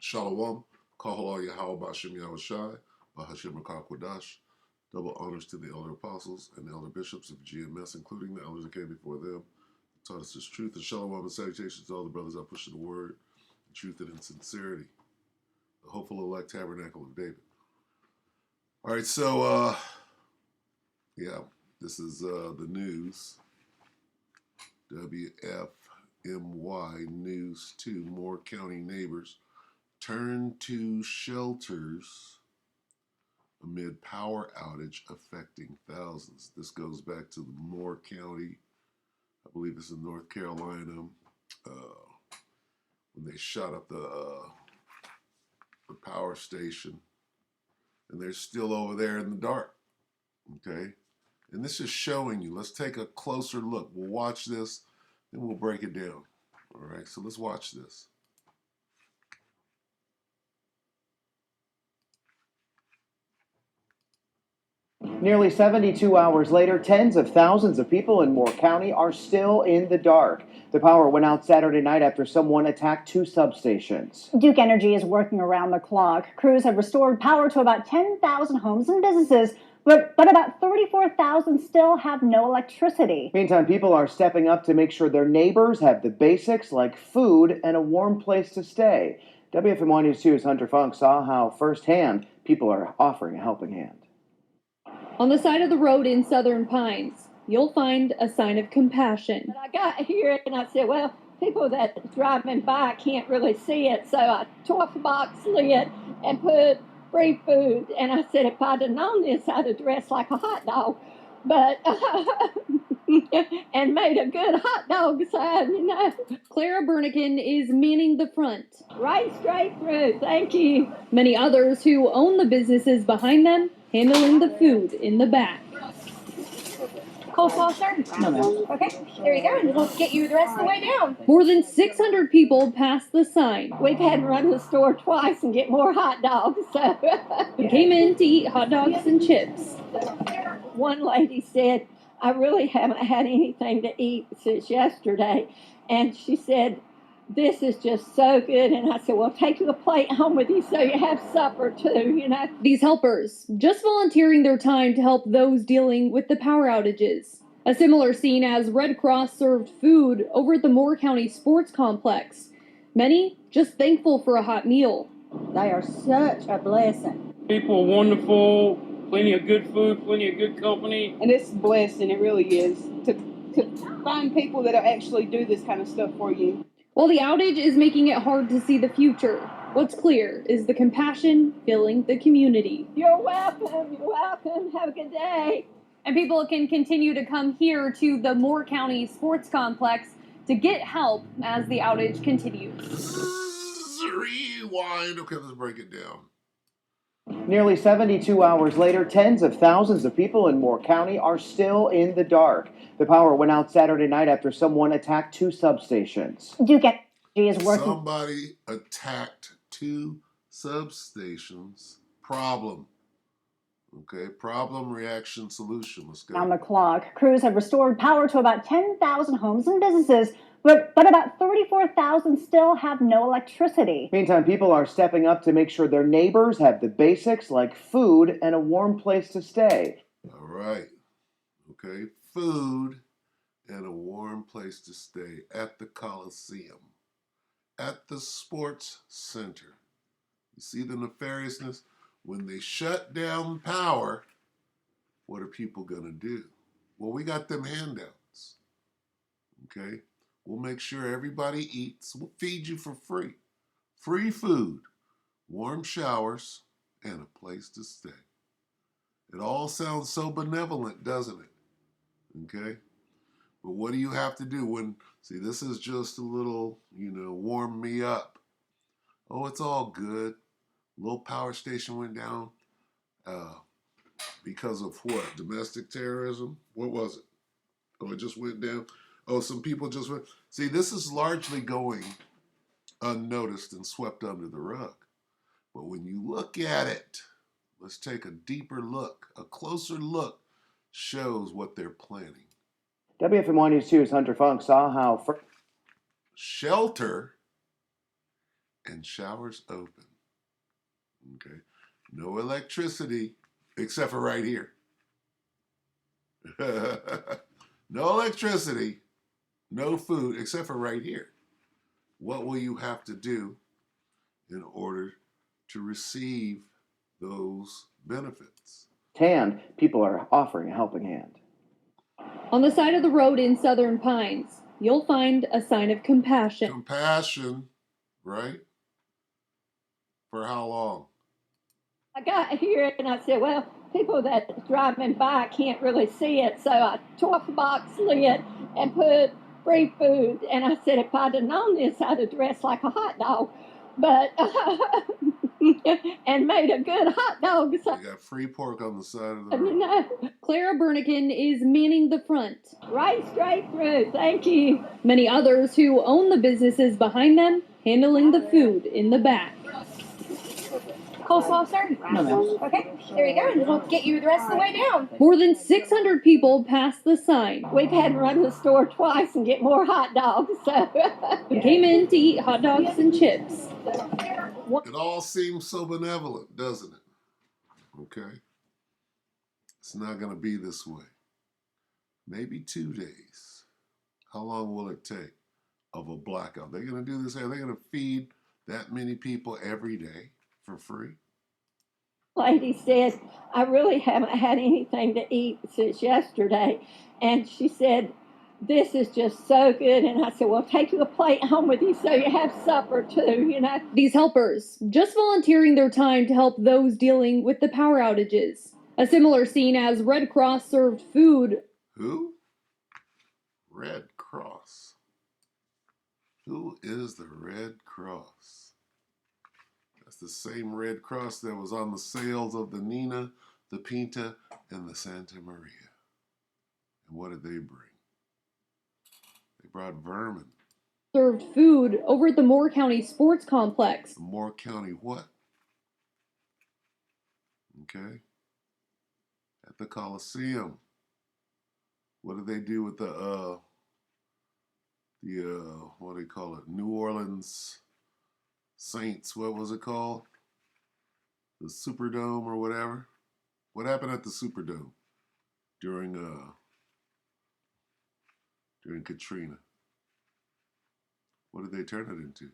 Shalom, Kahal Yahweh Bashem Yahushai, Bahashim Kwadash. Double honors to the elder apostles and the elder bishops of GMS, including the elders that came before them, taught us this truth. And shalom and salutations to all the brothers out pushing the word, in truth and in sincerity. The hopeful elect tabernacle of David. All right, so, this is the news. WFMY News 2, Moore County neighbors turn to shelters amid power outage affecting thousands. This goes back to the Moore County, I believe it's in North Carolina, when they shot up the power station, and they're still over there in the dark, okay? And this is showing you, let's take a closer look. We'll watch this, then we'll break it down, all right? So let's watch this. Nearly 72 hours later, tens of thousands of people in Moore County are still in the dark. The power went out Saturday night after someone attacked two substations. Duke Energy is working around the clock. Crews have restored power to about 10,000 homes and businesses, but about 34,000 still have no electricity. Meantime, people are stepping up to make sure their neighbors have the basics like food and a warm place to stay. WFMY News 2's Hunter Funk saw how firsthand people are offering a helping hand. On the side of the road in Southern Pines, you'll find a sign of compassion. I got here and I said, well, people that driving by can't really see it, so I tore off the box lid and put free food. And I said, if I'd have known this, I'd have dressed like a hot dog. But, and made a good hot dog sign, you know. Clara Bernican is manning the front. Right straight through, thank you. Many others who own the businesses behind them handling the food in the back. Coleslaw, sir? No. Okay, there you go, and we'll get you the rest of the way down. More than 600 people passed the sign. We've had to run to the store twice and get more hot dogs, so. Came in to eat hot dogs and chips. One lady said, I really haven't had anything to eat since yesterday, and she said, this is just so good. And I said, well, take a plate home with you so you have supper too, you know. These helpers just volunteering their time to help those dealing with the power outages. A similar scene as Red Cross served food over at the Moore County Sports Complex. Many just thankful for a hot meal. They are such a blessing. People are wonderful, plenty of good food, plenty of good company. And it's blessed, and it really is, to find people that actually do this kind of stuff for you. While the outage is making it hard to see the future, what's clear is the compassion filling the community. You're welcome. You're welcome. Have a good day. And people can continue to come here to the Moore County Sports Complex to get help as the outage continues. Rewind. Okay, let's break it down. Nearly 72 hours later, tens of thousands of people in Moore County are still in the dark. The power went out Saturday night after someone attacked two substations. Duke Energy is working. Somebody attacked two substations. Problem. Okay, problem, reaction, solution. Let's go. On the clock. Crews have restored power to about 10,000 homes and businesses, but about 34,000 still have no electricity. Meantime, people are stepping up to make sure their neighbors have the basics like food and a warm place to stay. All right. Okay, food and a warm place to stay at the Coliseum, at the Sports Center. You see the nefariousness? When they shut down power, what are people going to do? Well, we got them handouts. Okay? We'll make sure everybody eats. We'll feed you for free. Free food, warm showers, and a place to stay. It all sounds so benevolent, doesn't it? Okay? But what do you have to do when, see, this is just a little, warm me up. Oh, it's all good. Little power station went down because of what? Domestic terrorism? What was it? Oh, it just went down. Oh, some people just went. See, this is largely going unnoticed and swept under the rug. But when you look at it, let's take a deeper look. A closer look shows what they're planning. WFMY News 2's Hunter Funk saw how shelter and showers open. Okay. No electricity except for right here. No electricity, no food except for right here. What will you have to do in order to receive those benefits? Hand, people are offering a helping hand. On the side of the road in Southern Pines, you'll find a sign of compassion. Compassion, right? For how long? I got here and I said, well, people that driving by can't really see it. So I tore off the box lid and put free food. And I said, if I'd have known this, I'd have dressed like a hot dog. But, and made a good hot dog. So, You got free pork on the side of the you road. know, Clara Bernican is manning the front. right straight through. Thank you. Many others who own the businesses behind them handling the food in the back. Coleslaw, sir? No, ma'am. Okay, there you go, and we'll get you the rest of the way down. More than 600 people pass the sign We've had to run to the store twice and get more hot dogs. So and came in to eat hot dogs and chips. It all seems so benevolent, doesn't it? Okay. It's not going to be this way. Maybe 2 days. How long will it take of a blackout? They're going to do this. Are they going to feed that many people every day for free? lady said, I really haven't had anything to eat since yesterday. And she said, this is just so good. And I said, well, take a plate home with you so you have supper too, you know. These helpers just volunteering their time to help those dealing with the power outages. A similar scene as Red Cross served food. Who? Red Cross. Who is the Red Cross? That's the same Red Cross that was on the sails of the Nina, the Pinta, and the Santa Maria. And what did they bring? They brought vermin. Served food over at the Moore County Sports Complex. The Moore County what? Okay. At the Coliseum. What did they do with the what do they call it? New Orleans Saints. What was it called? The Superdome or whatever. What happened at the Superdome during Katrina? What did they turn it into?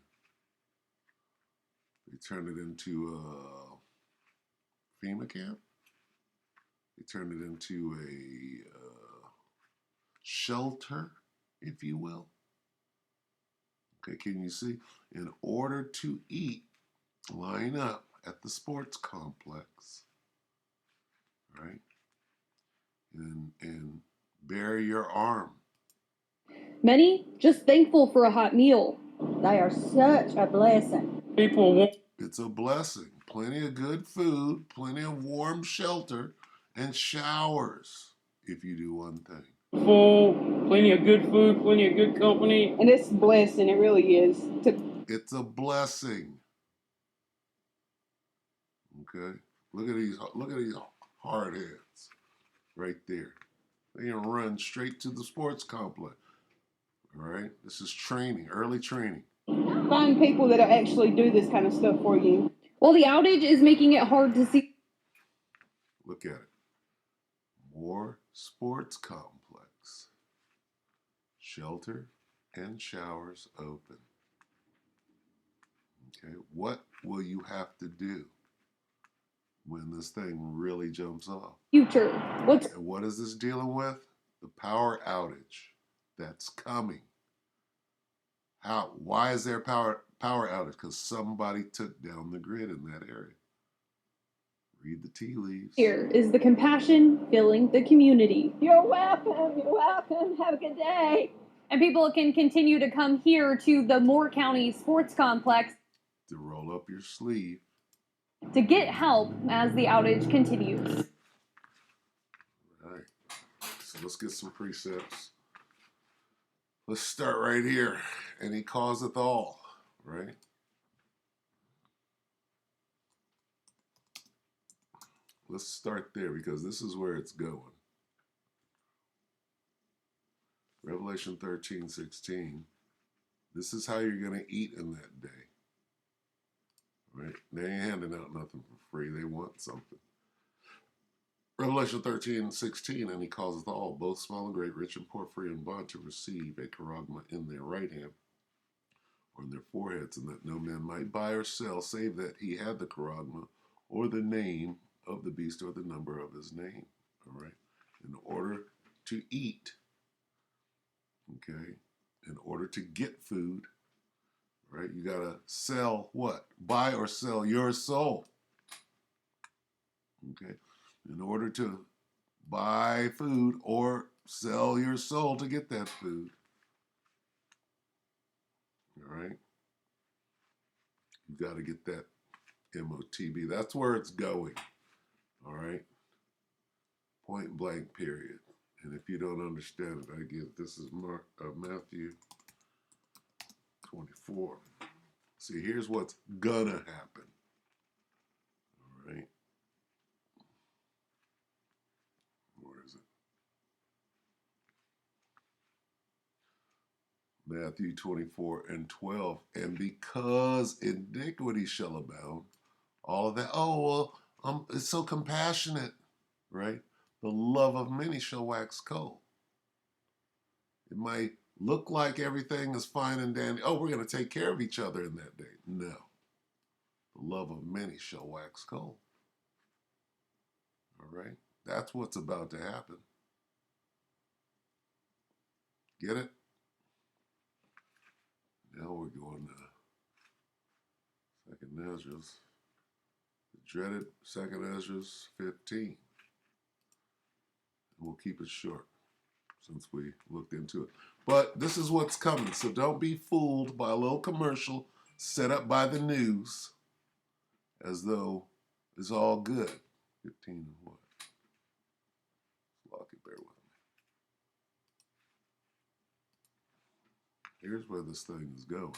They turned it into FEMA camp. They turned it into a shelter, if you will. Okay, can you see? In order to eat, line up at the sports complex, right? And bare your arm. Many just thankful for a hot meal. They are such a blessing. People want It's a blessing. Plenty of good food, plenty of warm shelter, and showers if you do one thing. full, plenty of good food, plenty of good company. And it's a blessing, it really is. It's a blessing. Okay? Look at these hard heads right there. They can run straight to the sports complex. All right? This is training, early training. Find people that actually do this kind of stuff for you. While the outage is making it hard to see Look at it. Moore Sports Complex. Shelter and showers open. Okay, what will you have to do when this thing really jumps off? future. What's And what is this dealing with? The power outage that's coming. How? Why is there a power outage? Because somebody took down the grid in that area. Read the tea leaves. here is the compassion filling the community. You're welcome. You're welcome. Have a good day. And people can continue to come here to the Moore County Sports Complex To roll up your sleeve. to get help as the outage continues. All right. So let's get some precepts. Let's start right here. And he causeth all, right? Let's start there because this is where it's going. Revelation 13:16. This is how you're going to eat in that day. right? They ain't handing out nothing for free. They want something. Revelation 13:16, and he causeth all, both small and great, rich and poor, free and bond, to receive a charagma in their right hand or in their foreheads, and that no man might buy or sell, save that he had the charagma, or the name of the beast, or the number of his name. All right? In order to eat, okay, in order to get food, right, you got to sell what? Buy or sell your soul. Okay? In order to buy food or sell your soul to get that food. All right? You got to get that MOTB. That's where it's going. All right? Point blank, period. And if you don't understand it, again, this is Matthew 24. See, here's what's gonna happen. All right? Where is it? Matthew 24:12. And because iniquity shall abound, all of that, oh, well, it's so compassionate, right? The love of many shall wax cold. It might look like everything is fine and dandy. Oh, we're going to take care of each other in that day. No. The love of many shall wax cold. All right? That's what's about to happen. Get it? Now we're going to 2nd Esdras. The dreaded 2nd Esdras 15. And we'll keep it short since we looked into it. But this is what's coming, so don't be fooled by a little commercial set up by the news as though it's all good. 15 and what? Lock it, bear with me. Here's where this thing is going.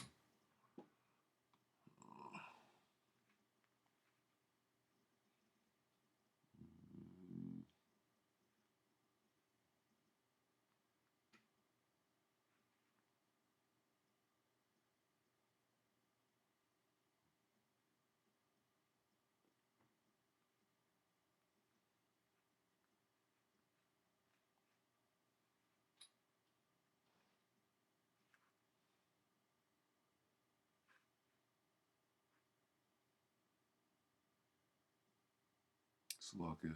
Lock it.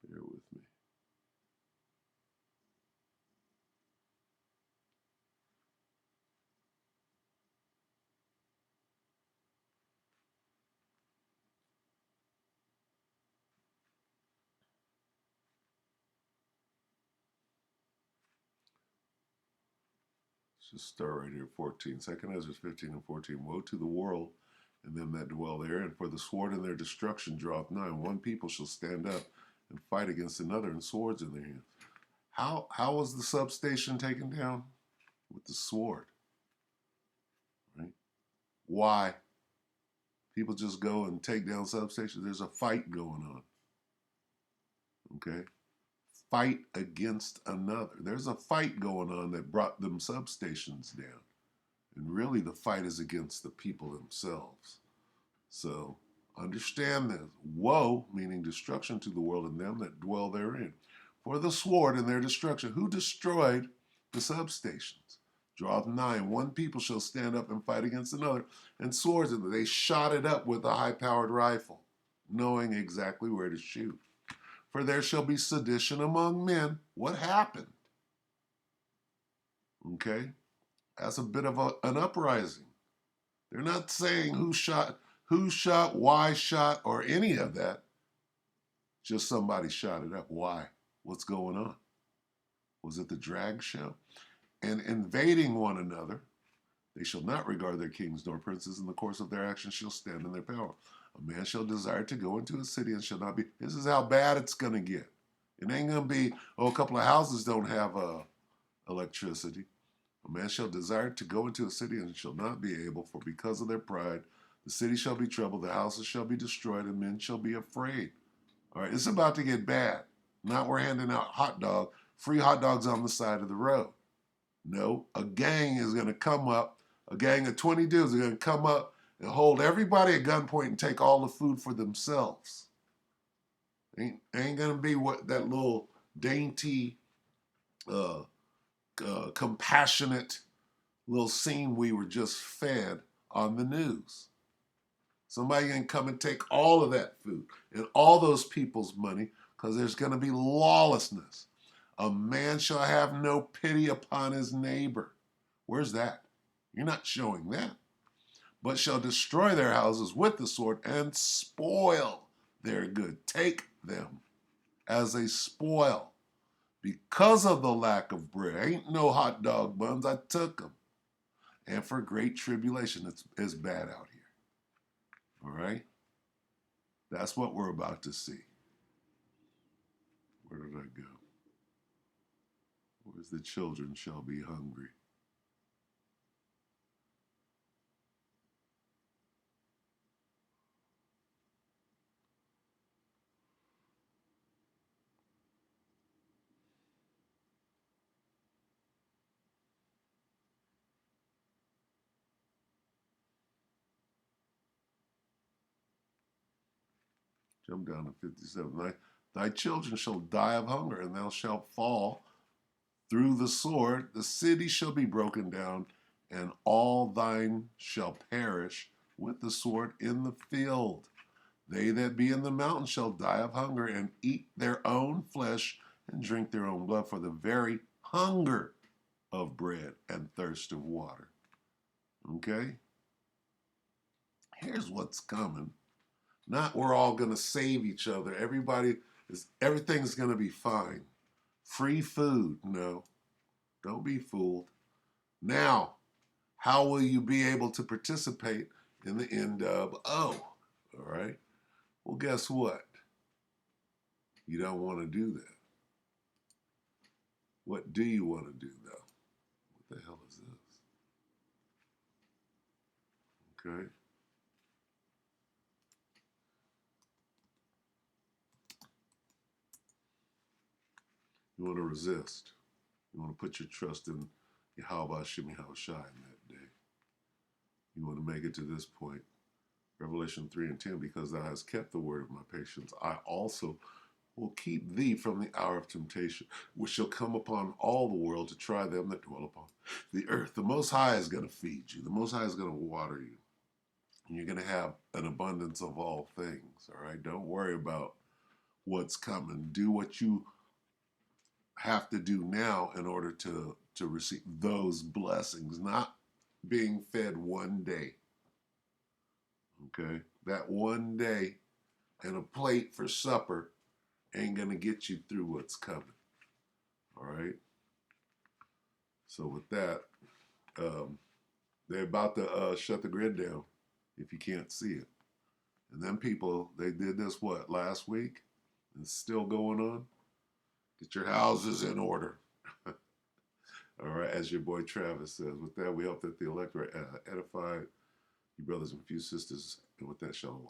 Bear with me. Let's just start right here, 14. 2nd Ezra 15 and 14. Woe to the world and them that dwell therein, for the sword in their destruction draweth nigh. One people shall stand up and fight against another, and swords in their hands. How was the substation taken down? With the sword. Right? Why? People just go and take down substations. There's a fight going on. Okay? Fight against another. There's a fight going on that brought them substations down. And really the fight is against the people themselves. So understand this. Woe, meaning destruction to the world and them that dwell therein. For the sword in their destruction. Who destroyed the substations? Draweth nigh, and one people shall stand up and fight against another, and swords in them. They shot it up with a high-powered rifle, knowing exactly where to shoot. For there shall be sedition among men. What happened? Okay? That's a bit of an uprising. They're not saying who shot, why shot, or any of that. Just somebody shot it up. Why? What's going on? Was it the drag show? And invading one another, they shall not regard their kings nor princes. In the course of their actions shall stand in their power. A man shall desire to go into a city and shall not be. This is how bad it's going to get. It ain't going to be, a couple of houses don't have electricity. A man shall desire to go into a city and shall not be able, for because of their pride, the city shall be troubled, the houses shall be destroyed, and men shall be afraid. All right, it's about to get bad. Not we're handing out free hot dogs on the side of the road. No, a gang is going to come up. A gang of 20 dudes are going to come up and hold everybody at gunpoint and take all the food for themselves. Ain't gonna be what that little dainty, compassionate little scene we were just fed on the news. Somebody gonna come and take all of that food and all those people's money because there's gonna be lawlessness. A man shall have no pity upon his neighbor. Where's that? You're not showing that. But shall destroy their houses with the sword and spoil their good. Take them as a spoil. Because of the lack of bread. Ain't no hot dog buns. I took them. And for great tribulation. It's bad out here. All right? That's what we're about to see. Where did I go? Where's the children shall be hungry? Jump down to 57. Thy children shall die of hunger, and thou shalt fall through the sword. The city shall be broken down, and all thine shall perish with the sword in the field. They that be in the mountain shall die of hunger, and eat their own flesh, and drink their own blood, for the very hunger of bread and thirst of water. Okay? Here's what's coming. Not we're all going to save each other. Everything's going to be fine. Free food. No. Don't be fooled. Now, how will you be able to participate in the NWO? All right. Well, guess what? You don't want to do that. What do you want to do, though? What the hell is this? Okay. You want to resist. You want to put your trust in Yahweh Shem Yahushai in that day. You want to make it to this point. Revelation 3 and 10, because thou hast kept the word of my patience, I also will keep thee from the hour of temptation, which shall come upon all the world to try them that dwell upon the earth. The Most High is going to feed you. The Most High is going to water you. And you're going to have an abundance of all things, all right? Don't worry about what's coming. Do what you have to do now in order to receive those blessings, not being fed one day. Okay? That one day and a plate for supper ain't going to get you through what's coming. All right? So with that, they're about to shut the grid down if you can't see it. And then people, they did this, last week? It's still going on. Get your houses in order. All right, as your boy Travis says. With that, we hope that the elect are edified, you brothers and few sisters, and with that, shalom.